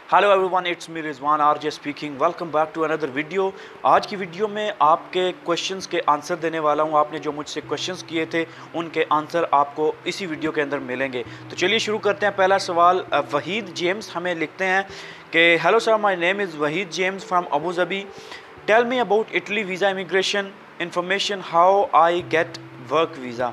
Hello everyone, it's me Rizwan RJ speaking. Welcome back to another video. आज की video में आपके क्वेश्चंस के आंसर देने वाला हूं। आपने जो मुझसे क्वेश्चंस किए थे उनके आंसर आपको इसी वीडियो के अंदर मिलेंगे। तो चलिए शुरू करते हैं। पहला सवाल वहीद जेम्स हमें लिखते हैं कि hello sir, my name is Waheed James from Abu Dhabi. Tell me about Italy visa immigration information, how I get work visa.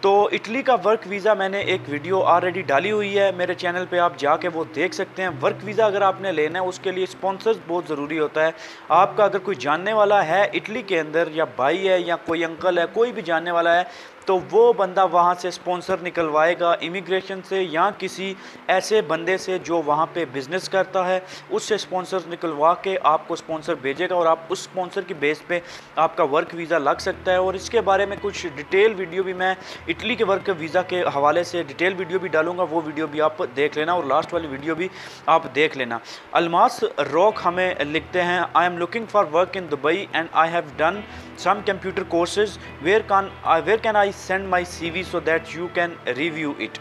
तो इटली का वर्क वीज़ा मैंने एक वीडियो ऑलरेडी डाली हुई है मेरे चैनल पे, आप जाके वो देख सकते हैं। वर्क वीज़ा अगर आपने लेना है उसके लिए स्पॉन्सर्स बहुत ज़रूरी होता है। आपका अगर कोई जानने वाला है इटली के अंदर, या भाई है या कोई अंकल है, कोई भी जानने वाला है, तो वो बंदा वहाँ से स्पॉन्सर निकलवाएगा इमिग्रेशन से, या किसी ऐसे बंदे से जो वहाँ पे बिज़नेस करता है उससे स्पॉन्सर निकलवा के आपको स्पॉन्सर भेजेगा और आप उस स्पॉन्सर की बेस पे आपका वर्क वीज़ा लग सकता है। और इसके बारे में कुछ डिटेल वीडियो भी मैं इटली के वर्क वीज़ा के हवाले से डिटेल वीडियो भी डालूंगा, वो वीडियो भी आप देख लेना और लास्ट वाली वीडियो भी आप देख लेना। अलमास रॉक हमें लिखते हैं, I am looking for work in Dubai and I have done some computer courses, where can I send my CV so that you can review it।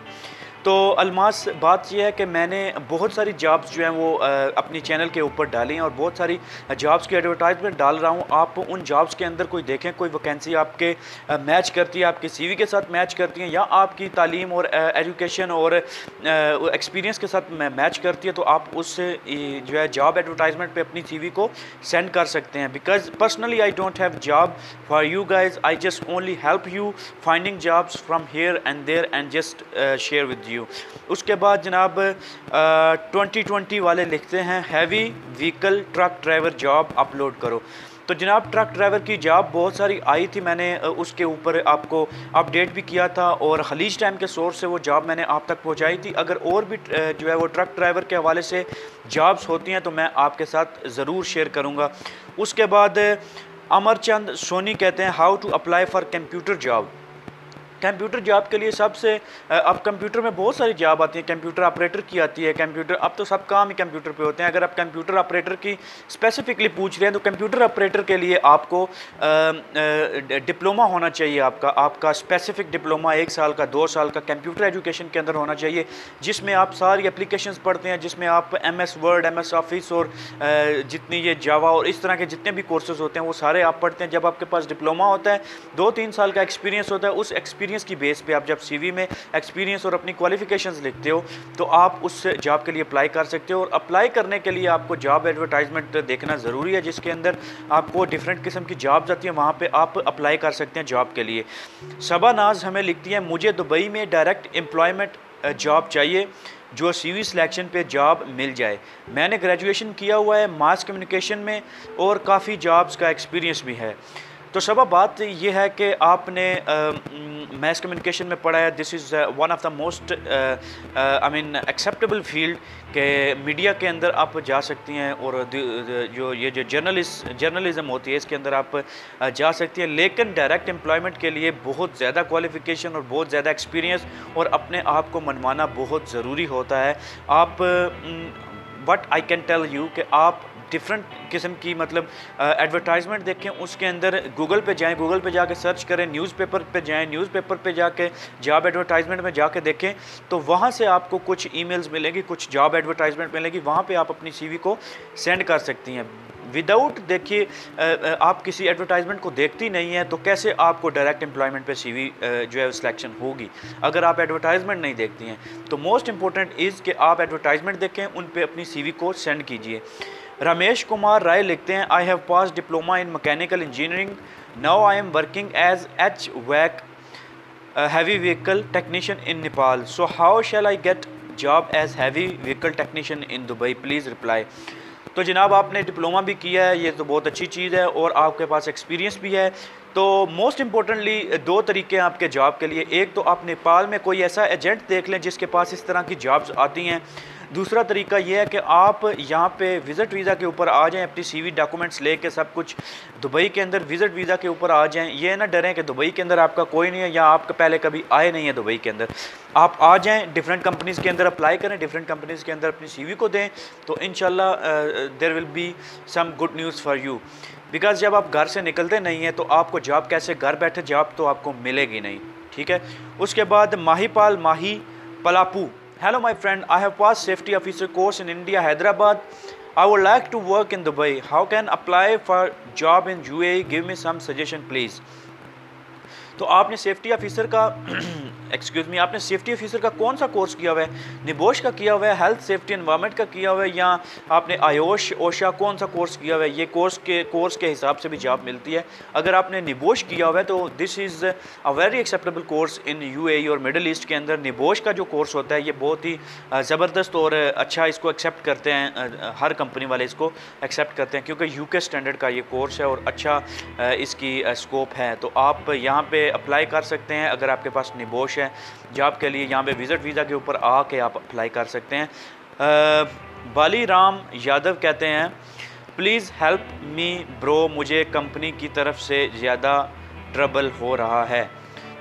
तो अलमास, बात यह है कि मैंने बहुत सारी जॉब्स जो हैं वो अपनी चैनल के ऊपर डाली हैं और बहुत सारी जॉब्स की एडवर्टाइजमेंट डाल रहा हूं। आप उन जॉब्स के अंदर कोई देखें, कोई वैकेंसी आपके मैच करती है, आपके सीवी के साथ मैच करती हैं, या आपकी तालीम और एजुकेशन और एक्सपीरियंस के साथ मैच करती है, तो आप उससे जो है जॉब एडवर्टाइजमेंट पे अपनी सीवी को सेंड कर सकते हैं। Because personally I don't have job for you guys, I just only help you finding jobs from here and there and just share with you. उसके बाद जनाब 2020 वाले लिखते हैं, heavy vehicle truck driver job upload करो। तो जनाब truck driver की जॉब बहुत सारी आई थी, मैंने उसके ऊपर आपको अपडेट भी किया था और खलीज टाइम के सोर्स से वो जॉब मैंने आप तक पहुंचाई थी। अगर और भी जो है वो ट्रक ड्राइवर के हवाले से जॉब्स होती हैं तो मैं आपके साथ ज़रूर शेयर करूँगा। उसके बाद अमरचंद सोनी कहते हैं, how to apply for computer job. Computer job के लिए सबसे अब कंप्यूटर में बहुत सारी जॉब आती है, कंप्यूटर ऑपरेटर की आती है, कंप्यूटर, अब तो सब काम ही कंप्यूटर पे होते हैं। अगर आप कंप्यूटर ऑपरेटर की स्पेसिफिकली पूछ रहे हैं तो कंप्यूटर ऑपरेटर के लिए आपको डिप्लोमा होना चाहिए। आपका स्पेसिफिक डिप्लोमा 1 साल का 2 साल का कंप्यूटर एजुकेशन के अंदर होना चाहिए, जिसमें आप सारी एप्लीकेशंस पढ़ते हैं, जिसमें आप MS वर्ड, MS ऑफिस और जितनी ये जावा और इस तरह के जितने भी कोर्सेज होते हैं वो सारे आप पढ़ते हैं। जब आपके पास डिप्लोमा होता है, 2-3 साल का एक्सपीरियंस होता है, उस एक्सपीरियंस की बेस पे आप जब सीवी में एक्सपीरियंस और अपनी क्वालिफिकेशंस लिखते हो तो आप उस जॉब के लिए अप्लाई कर सकते हो। और अप्लाई करने के लिए आपको जॉब एडवर्टाइजमेंट देखना ज़रूरी है, जिसके अंदर आपको डिफरेंट किस्म की जॉब्स आती हैं, वहाँ पे आप अप्लाई कर सकते हैं जॉब के लिए। सबा नाज हमें लिखती है, मुझे दुबई में डायरेक्ट एम्प्लॉयमेंट जॉब चाहिए जो CV सिलेक्शन पे जॉब मिल जाए। मैंने ग्रेजुएशन किया हुआ है मास कम्युनिकेशन में और काफ़ी जॉब्स का एक्सपीरियंस भी है। तो सब बात ये है कि आपने मैस कम्युनिकेशन में पढ़ा है, this is one of the most I mean acceptable field के मीडिया के अंदर आप जा सकती हैं और जो जर्नलिज्म होती है इसके अंदर आप जा सकती हैं। लेकिन डायरेक्ट एम्प्लॉयमेंट के लिए बहुत ज़्यादा क्वालिफ़िकेशन और बहुत ज़्यादा एक्सपीरियंस और अपने आप को मनवाना बहुत ज़रूरी होता है। आप but I can tell you कि आप डिफरेंट किस्म की मतलब एडवर्टाइजमेंट देखें, उसके अंदर गूगल पे जाएं, गूगल पे जाके सर्च करें, न्यूज़पेपर पे जाएं, न्यूज़पेपर पे जाके जॉब एडवर्टाइजमेंट में जाके देखें, तो वहाँ से आपको कुछ ईमेल्स मिलेंगी, कुछ जॉब एडवर्टाइजमेंट मिलेगी, वहाँ पे आप अपनी CV को सेंड कर सकती हैं। विदाउट देखिए आप किसी एडवर्टाइजमेंट को देखती नहीं है तो कैसे आपको डायरेक्ट एम्प्लॉयमेंट पे CV जो है सिलेक्शन होगी अगर आप एडवर्टाइजमेंट नहीं देखती हैं। तो मोस्ट इंपॉर्टेंट इज़ कि आप एडवर्टाइजमेंट देखें, उन पे अपनी CV को सेंड कीजिए। रमेश कुमार राय लिखते हैं, I have pass diploma in mechanical engineering, now I am working as HVAC heavy vehicle technician in Nepal, so how shall I get job as heavy vehicle technician in Dubai, please reply. तो जनाब आपने diploma भी किया है, ये तो बहुत अच्छी चीज़ है और आपके पास एक्सपीरियंस भी है। तो मोस्ट इम्पोर्टेंटली 2 तरीके हैं आपके जॉब के लिए। एक तो आप नेपाल में कोई ऐसा एजेंट देख लें जिसके पास इस तरह की जॉब्स आती हैं। दूसरा तरीका ये है कि आप यहाँ पे विज़िट वीज़ा के ऊपर आ जाएं, अपनी CV डॉक्यूमेंट्स लेके सब कुछ दुबई के अंदर विज़िट वीज़ा के ऊपर आ जाएं। ये ना डरें कि दुबई के अंदर आपका कोई नहीं है या आपका पहले कभी आए नहीं है दुबई के अंदर। आप आ जाएं, डिफरेंट कंपनीज़ के अंदर अप्लाई करें, डिफरेंट कंपनीज़ के अंदर अपनी CV को दें, तो इंशाल्लाह there will be some good news for you. Because जब आप घर से निकलते नहीं हैं तो आपको जॉब कैसे, घर बैठे जॉब तो आपको मिलेगी नहीं, ठीक है। उसके बाद माही पलापू Hello my friend, I have passed safety officer course in India, Hyderabad. I would like to work in Dubai. How can apply for job in UAE? Give me some suggestion please. तो आपने safety officer का excuse me, आपने safety officer का कौन सा course किया हुआ है? निबोश का किया हुआ है, हेल्थ सेफ्टी एनवायरनमेंट का किया हुआ है, या आपने आयोश ओशा कौन सा कोर्स किया हुआ है? ये कोर्स के हिसाब से भी जॉब मिलती है। अगर आपने निबोश किया हुआ है तो this is a very acceptable course in UAE और मिडल ईस्ट के अंदर। निबोश का जो कोर्स होता है ये बहुत ही ज़बरदस्त और अच्छा, इसको एक्सेप्ट करते हैं, हर कंपनी वाले इसको एक्सेप्ट करते हैं क्योंकि यूके स्टैंडर्ड का ये कोर्स है और अच्छा इसकी स्कोप है। तो आप यहाँ पे अप्लाई कर सकते हैं अगर आपके पास निबोश है जॉब के लिए। यहाँ पे विज़िट वीज़ा के ऊपर आके आप अप्लाई कर सकते हैं। बाली राम यादव कहते हैं प्लीज़ हेल्प मी ब्रो, मुझे कंपनी की तरफ से ज़्यादा ट्रबल हो रहा है।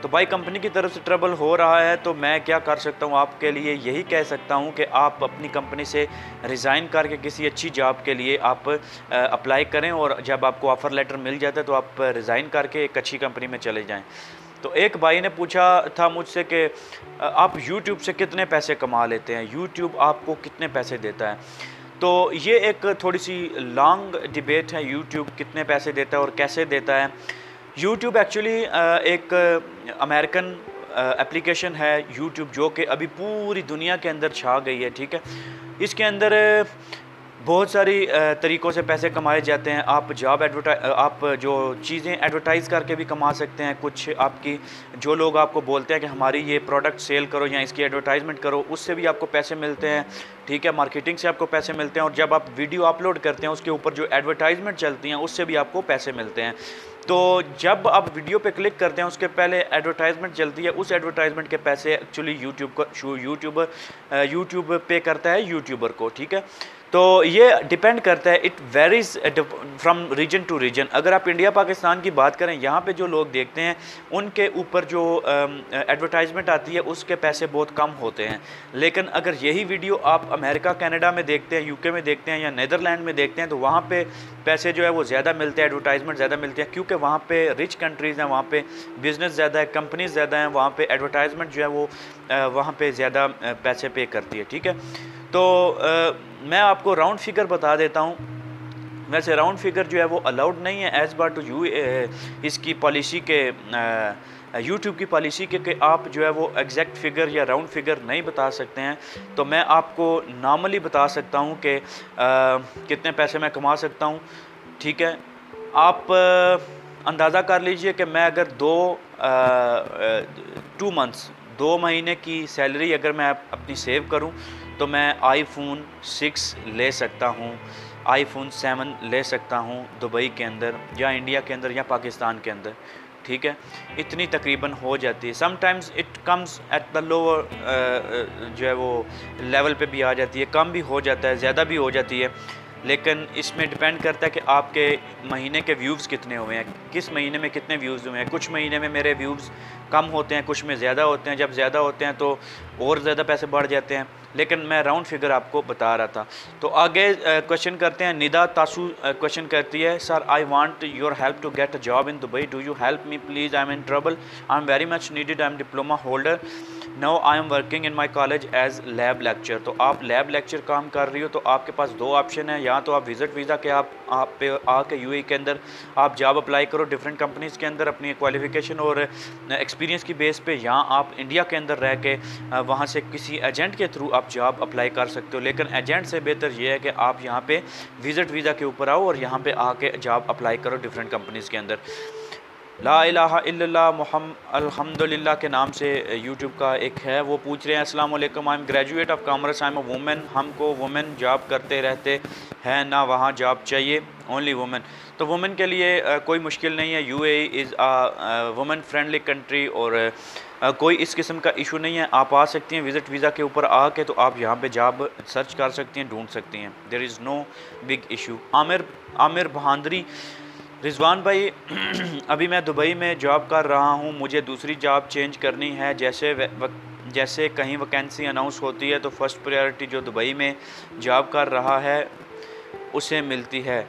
तो भाई कंपनी की तरफ से ट्रबल हो रहा है तो मैं क्या कर सकता हूँ आपके लिए? यही कह सकता हूँ कि आप अपनी कंपनी से रिज़ाइन करके किसी अच्छी जॉब के लिए आप अप्लाई करें और जब आपको ऑफ़र लेटर मिल जाता है तो आप रिज़ाइन करके एक अच्छी कंपनी में चले जाएं। तो एक भाई ने पूछा था मुझसे कि आप YouTube से कितने पैसे कमा लेते हैं, YouTube आपको कितने पैसे देता है? तो ये एक थोड़ी सी लॉन्ग डिबेट है, YouTube कितने पैसे देता है और कैसे देता है। YouTube एक्चुअली एक अमेरिकन एप्लीकेशन है YouTube, जो कि अभी पूरी दुनिया के अंदर छा गई है, ठीक है। इसके अंदर बहुत सारी तरीक़ों से पैसे कमाए जाते हैं। आप आप जो चीज़ें एडवर्टाइज़ करके भी कमा सकते हैं। कुछ आपकी जो लोग आपको बोलते हैं कि हमारी ये प्रोडक्ट सेल करो या इसकी एडवर्टाइजमेंट करो, उससे भी आपको पैसे मिलते हैं, ठीक है। मार्केटिंग से आपको पैसे मिलते हैं और जब आप वीडियो अपलोड करते हैं उसके ऊपर जो एडवर्टाइजमेंट चलती हैं उससे भी आपको पैसे मिलते हैं। तो जब आप वीडियो पे क्लिक करते हैं उसके पहले एडवर्टाइजमेंट चलती है, उस एडवर्टाइजमेंट के पैसे एक्चुअली यूट्यूब पे करता है यूट्यूबर को, ठीक है। तो ये डिपेंड करता है, it varies from region to region. अगर आप इंडिया पाकिस्तान की बात करें, यहाँ पे जो लोग देखते हैं उनके ऊपर जो एडवर्टाइजमेंट आती है उसके पैसे बहुत कम होते हैं। लेकिन अगर यही वीडियो आप अमेरिका कनाडा में देखते हैं, यूके में देखते हैं या नीदरलैंड में देखते हैं तो वहाँ पे पैसे जो है वो ज़्यादा मिलते हैं, एडवर्टाइजमेंट ज़्यादा मिलती है क्योंकि वहाँ पे रिच कंट्रीज़ हैं, वहाँ पे बिज़नेस ज़्यादा है, कंपनीज ज़्यादा हैं, वहाँ पे एडवर्टाइजमेंट जो है वो वहाँ पे ज़्यादा पैसे पे करती है, ठीक है। तो मैं आपको राउंड फिगर बता देता हूँ। वैसे राउंड फिगर जो है वो अलाउड नहीं है एज़ बार टू यू इसकी पॉलिसी के यूट्यूब की पॉलिसी के कि आप जो है वो एग्जैक्ट फिगर या राउंड फिगर नहीं बता सकते हैं। तो मैं आपको नॉर्मली बता सकता हूँ कि कितने पैसे मैं कमा सकता हूँ, ठीक है। आप अंदाज़ा कर लीजिए कि मैं अगर 2 महीने की सैलरी अगर मैं अपनी सेव करूं तो मैं आईफोन 6 ले सकता हूं, आईफोन 7 ले सकता हूं दुबई के अंदर या इंडिया के अंदर या पाकिस्तान के अंदर, ठीक है। इतनी तकरीबन हो जाती है। Sometimes it comes at the lower जो है वो लेवल पे भी आ जाती है, कम भी हो जाता है, ज़्यादा भी हो जाती है। लेकिन इसमें डिपेंड करता है कि आपके महीने के व्यूज़ कितने हुए हैं, किस महीने में कितने व्यूज़ हुए हैं। कुछ महीने में मेरे व्यूज़ कम होते हैं, कुछ में ज़्यादा होते हैं। जब ज़्यादा होते हैं तो और ज़्यादा पैसे बढ़ जाते हैं, लेकिन मैं राउंड फिगर आपको बता रहा था। तो आगे क्वेश्चन करते हैं। निदा तासू क्वेश्चन करती है, sir I want your help to get a job in Dubai, do you help me please, I am in trouble, I am very much needed, I am diploma holder, now I am working in my college as lab lecture. तो आप lab lecture काम कर रही हो तो आपके पास 2 option है। या तो आप विज़िट वीज़ा के आप पे आके यूएई के अंदर आप जॉब अप्लाई करो डिफरेंट कंपनीज़ के अंदर अपनी क्वालिफ़िकेशन और एक्सपीरियंस की बेस पे, या आप इंडिया के अंदर रह के वहाँ से किसी एजेंट के थ्रू आप जॉब अप्लाई कर सकते हो। लेकिन एजेंट से बेहतर ये है कि आप यहाँ पे विज़िट वीज़ा के ऊपर आओ और यहाँ पे आके जॉब अप्लाई करो डिफरेंट कंपनीज़ के अंदर। ला इलाहा इल्लल्लाह अल्हम्दुलिल्लाह के नाम से यूट्यूब का एक है, वो पूछ रहे हैं, अस्सलाम वालेकुम, I am graduate of commerce, I am a women, हमको वुमेन जॉब करते रहते हैं ना, वहाँ जॉब चाहिए, ओनली वुमेन। तो वुमेन के लिए कोई मुश्किल नहीं है, UAE is a women friendly country और कोई इस किस्म का इशू नहीं है। आप आ सकती हैं विज़िट वीज़ा के ऊपर आके, तो आप यहाँ पे जॉब सर्च कर सकती हैं, ढूंढ सकती हैं, there is no big issue. Aamir Bahadri, Rizwan भाई अभी मैं दुबई में जॉब कर रहा हूँ, मुझे दूसरी जॉब चेंज करनी है, जैसे कहीं वैकेंसी अनाउंस होती है तो फर्स्ट प्रायोरिटी जो दुबई में जॉब कर रहा है उसे मिलती है,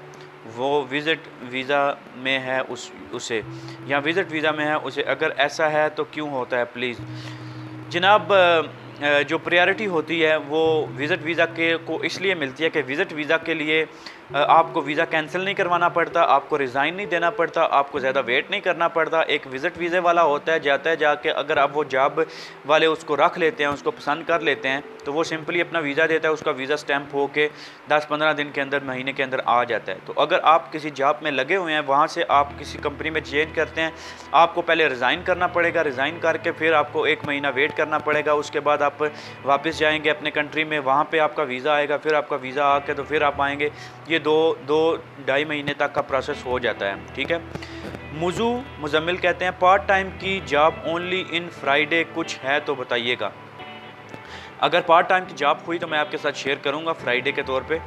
वो विज़िट वीज़ा में है उसे या विज़िट वीज़ा में है उसे, अगर ऐसा है तो क्यों होता है प्लीज़। जनाब जो प्रायोरिटी होती है वो विज़िट वीज़ा के को इसलिए मिलती है कि विज़िट वीज़ा के लिए आपको वीज़ा कैंसिल नहीं करवाना पड़ता, आपको रिज़ाइन नहीं देना पड़ता, आपको ज़्यादा वेट नहीं करना पड़ता। एक विज़िट वीज़े वाला होता है, जाता है जाके अगर आप वो जॉब वाले उसको रख लेते हैं, उसको पसंद कर लेते हैं, तो वो सिंपली अपना वीज़ा देता है, उसका वीज़ा स्टैंप हो के 10-15 दिन के अंदर, महीने के अंदर आ जाता है। तो अगर आप किसी जॉब में लगे हुए हैं, वहाँ से आप किसी कंपनी में चेंज करते हैं, आपको पहले रिज़ाइन करना पड़ेगा, रिज़ाइन करके फिर आपको 1 महीना वेट करना पड़ेगा। उसके बाद आप वापस जाएंगे अपने कंट्री में, वहाँ पे आपका वीज़ा आएगा, फिर आपका वीज़ा आके तो फिर आप आएंगे। ये 2-2.5 महीने तक का प्रोसेस हो जाता है, ठीक है। मुज़म्मिल कहते हैं पार्ट टाइम की जॉब ओनली इन फ्राइडे कुछ है तो बताइएगा। अगर पार्ट टाइम की जॉब हुई तो मैं आपके साथ शेयर करूंगा फ्राइडे के तौर पे,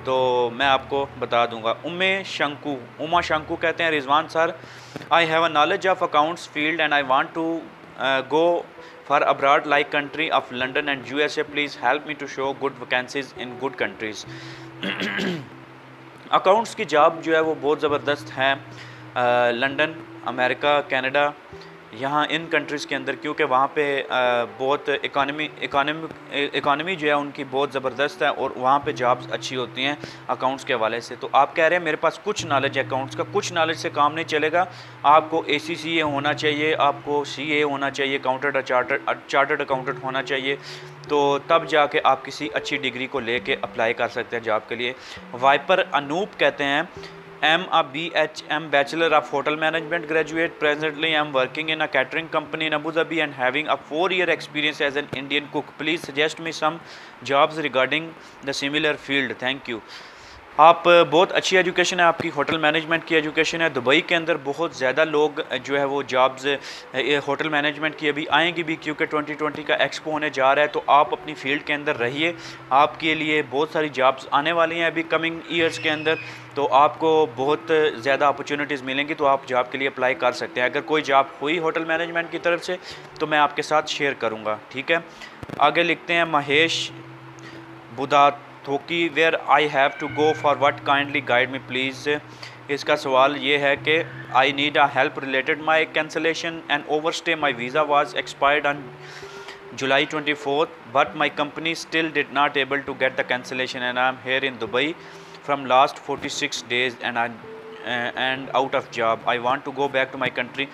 तो मैं आपको बता दूंगा। उमा शंकू कहते हैं Rizwan sir, I have a knowledge of accounts field and I want to go for abroad like country of London and USA, please help me to show good vacancies in good countries. Accounts की job जो है वो बहुत ज़बरदस्त है London, America, Canada, यहाँ इन countries के अंदर, क्योंकि वहाँ पे बहुत इकानमी जो है उनकी बहुत ज़बरदस्त है और वहाँ पे जॉब्स अच्छी होती हैं अकाउंट्स के हवाले से। तो आप कह रहे हैं मेरे पास कुछ नॉलेज है अकाउंट्स का, कुछ नॉलेज से काम नहीं चलेगा, आपको ACCA होना चाहिए, आपको CA होना चाहिए, चार्टर्ड अकाउंटेंट होना चाहिए, तो तब जाके आप किसी अच्छी डिग्री को लेके अप्लाई कर सकते हैं जॉब के लिए। वाइपर अनूप कहते हैं I'm a BHM Bachelor of Hotel Management graduate. Presently I'm working in a catering company in Abu Dhabi and having a 4-year experience as an Indian cook. Please suggest me some jobs regarding the similar field. Thank you. आप बहुत अच्छी education है आपकी, hotel management की education है। Dubai के अंदर बहुत ज़्यादा लोग जो है वो जॉब्स होटल मैनेजमेंट की अभी आएंगी भी, क्योंकि 2020 का एक्सपो होने जा रहा है। तो आप अपनी फील्ड के अंदर रहिए, आपके लिए बहुत सारी जॉब्स आने वाली हैं अभी कमिंग ईयर्स के अंदर, तो आपको बहुत ज़्यादा अपॉर्चुनिटीज़ मिलेंगी, तो आप जॉब के लिए अप्लाई कर सकते हैं। अगर कोई जॉब हुई होटल मैनेजमेंट की तरफ से तो मैं आपके साथ शेयर करूँगा, ठीक है। आगे लिखते हैं Mahesh Buda Thoki, where I have to go for what, kindly guide me please. इसका सवाल ये है कि I need a help related my cancellation and over stay, my visa was expired on July 24th, but my company still did not able to get the cancellation and I am here in Dubai from last 46 days and out of job. I want to go back to my country.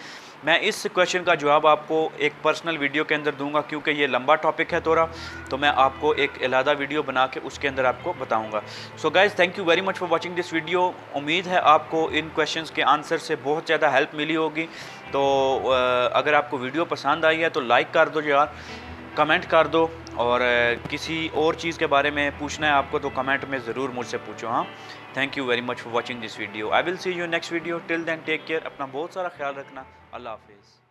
मैं इस question का जवाब आपको एक personal video के अंदर दूंगा, क्योंकि ये लंबा टॉपिक है थोड़ा, तो मैं आपको एक अलहदा वीडियो बना के उसके अंदर आपको बताऊंगा। So guys, thank you very much for watching this video. उम्मीद है आपको इन क्वेश्चंस के आंसर से बहुत ज़्यादा हेल्प मिली होगी। तो अगर आपको वीडियो पसंद आई है तो लाइक कर दो यार, कमेंट कर दो, और किसी और चीज़ के बारे में पूछना है आपको तो कमेंट में ज़रूर मुझसे पूछो। हाँ, thank you very much for watching this video. I will see you next video. Till then take care, अपना बहुत सारा ख्याल रखना। अल्लाह हाफिज़।